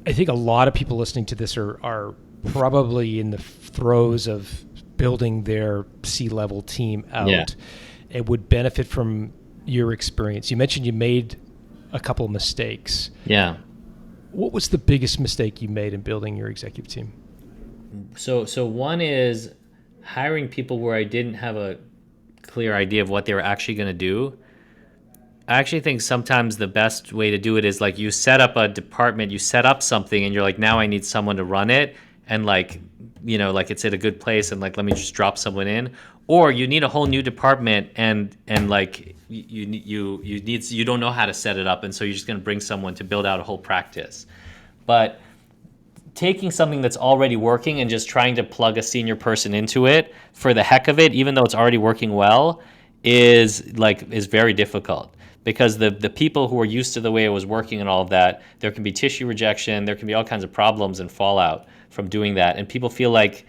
I think a lot of people listening to this are probably in the throes of building their C-level team Yeah. out and would benefit from your experience. You mentioned you made a couple of mistakes. Yeah. What was the biggest mistake you made in building your executive team? So one is hiring people where I didn't have a clear idea of what they were actually going to do. I actually think sometimes the best way to do it is like you set up a department, you set up something, and you're like, now I need someone to run it, and like, like it's at a good place, and like let me just drop someone in. Or you need a whole new department, and like you don't know how to set it up, and so you're just going to bring someone to build out a whole practice. But taking something that's already working and just trying to plug a senior person into it for the heck of it, even though it's already working well, is very difficult, because the people who are used to the way it was working and all of that, there can be tissue rejection, there can be all kinds of problems and fallout from doing that, and people feel like,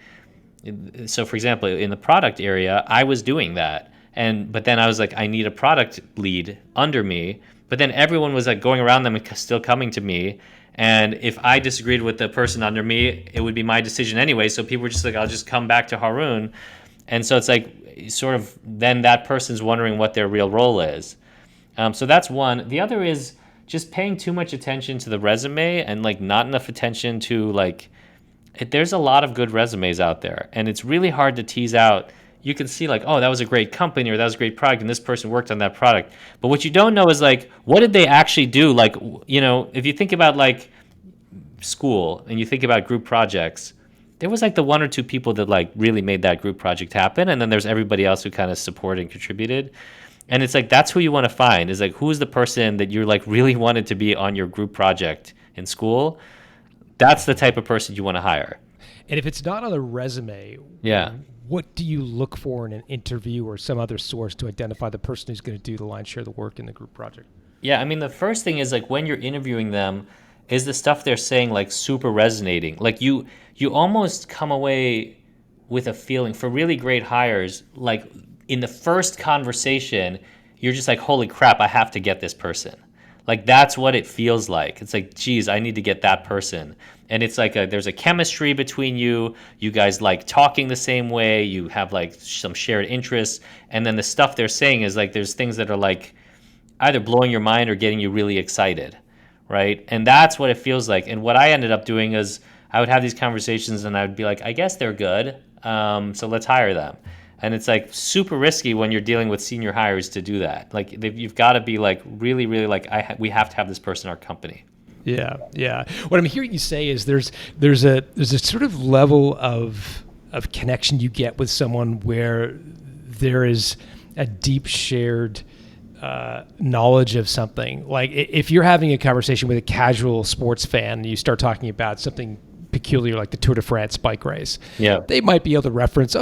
so for example, in the product area, I was doing that, but then I was like, I need a product lead under me, but then everyone was like going around them and still coming to me. And if I disagreed with the person under me, it would be my decision anyway. So people were just like, I'll just come back to Haroon. And so it's like, sort of, then that person's wondering what their real role is. So that's one. The other is just paying too much attention to the resume and like not enough attention to like, there's a lot of good resumes out there, and it's really hard to tease out. You can see like, oh, that was a great company, or that was a great product, and this person worked on that product. But what you don't know is like, what did they actually do? Like, if you think about like school and you think about group projects, there was like the one or two people that like really made that group project happen, and then there's everybody else who kind of supported and contributed. And it's like, that's who you want to find, is like, who's the person that you're like really wanted to be on your group project in school. That's the type of person you want to hire. And if it's not on the resume, Yeah. what do you look for in an interview or some other source to identify the person who's going to do the lion's share of the work in the group project? Yeah, I mean, the first thing is like when you're interviewing them, is the stuff they're saying like super resonating? Like you almost come away with a feeling for really great hires, like in the first conversation, you're just like, holy crap, I have to get this person. Like that's what it feels like. It's like, geez, I need to get that person. And it's like there's a chemistry between you. You guys like talking the same way. You have like some shared interests. And then the stuff they're saying is like there's things that are like either blowing your mind or getting you really excited, right? And that's what it feels like. And what I ended up doing is I would have these conversations and I would be like, I guess they're good, so let's hire them. And it's like super risky when you're dealing with senior hires to do that. Like you've got to be like really, really like we have to have this person in our company. Yeah, yeah. What I'm hearing you say is there's a sort of level of connection you get with someone where there is a deep shared knowledge of something. Like if you're having a conversation with a casual sports fan and you start talking about something peculiar like the Tour de France bike race, Yeah. they might be able to reference,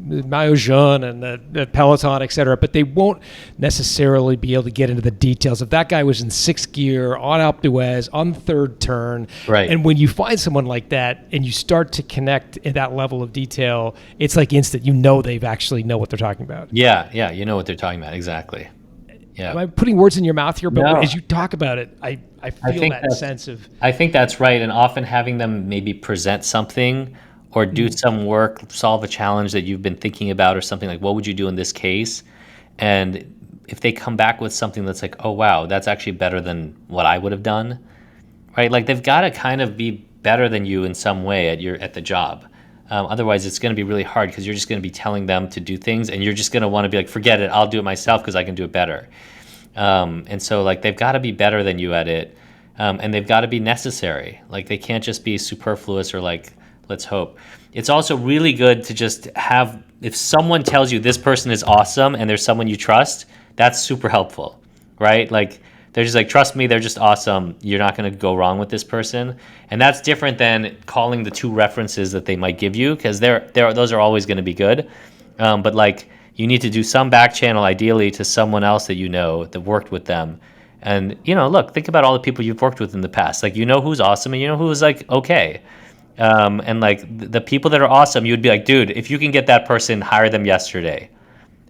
the maillot jaune and the peloton, et cetera, but they won't necessarily be able to get into the details. If that guy was in sixth gear on Alpe d'Huez on the third turn, Right. and when you find someone like that and you start to connect in that level of detail, it's like instant. They've actually know what they're talking about. Yeah, you know what they're talking about, exactly. Am Yeah. I putting words in your mouth here? But No. as you talk about it, I feel think that that's- sense of, I think that's right, and often having them maybe present something or do some work, solve a challenge that you've been thinking about or something, like what would you do in this case? And if they come back with something that's like, oh wow, that's actually better than what I would have done, right? Like they've got to kind of be better than you in some way at the job. Otherwise, it's going to be really hard because you're just going to be telling them to do things, and you're just going to want to be like, forget it, I'll do it myself because I can do it better. And so like they've got to be better than you at it, and they've got to be necessary. Like they can't just be superfluous or like, let's hope. It's also really good to just have, if someone tells you this person is awesome and there's someone you trust, that's super helpful, right? Like they're just like, trust me, they're just awesome. You're not going to go wrong with this person. And that's different than calling the two references that they might give you, because those are always going to be good. But like you need to do some back channel ideally to someone else that that worked with them. And, look, think about all the people you've worked with in the past. Like, who's awesome and who's like, okay. And like the people that are awesome, you would be like, dude, if you can get that person, hire them yesterday.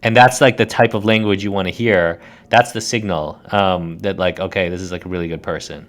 And that's like the type of language you want to hear. That's the signal that like, okay, this is like a really good person.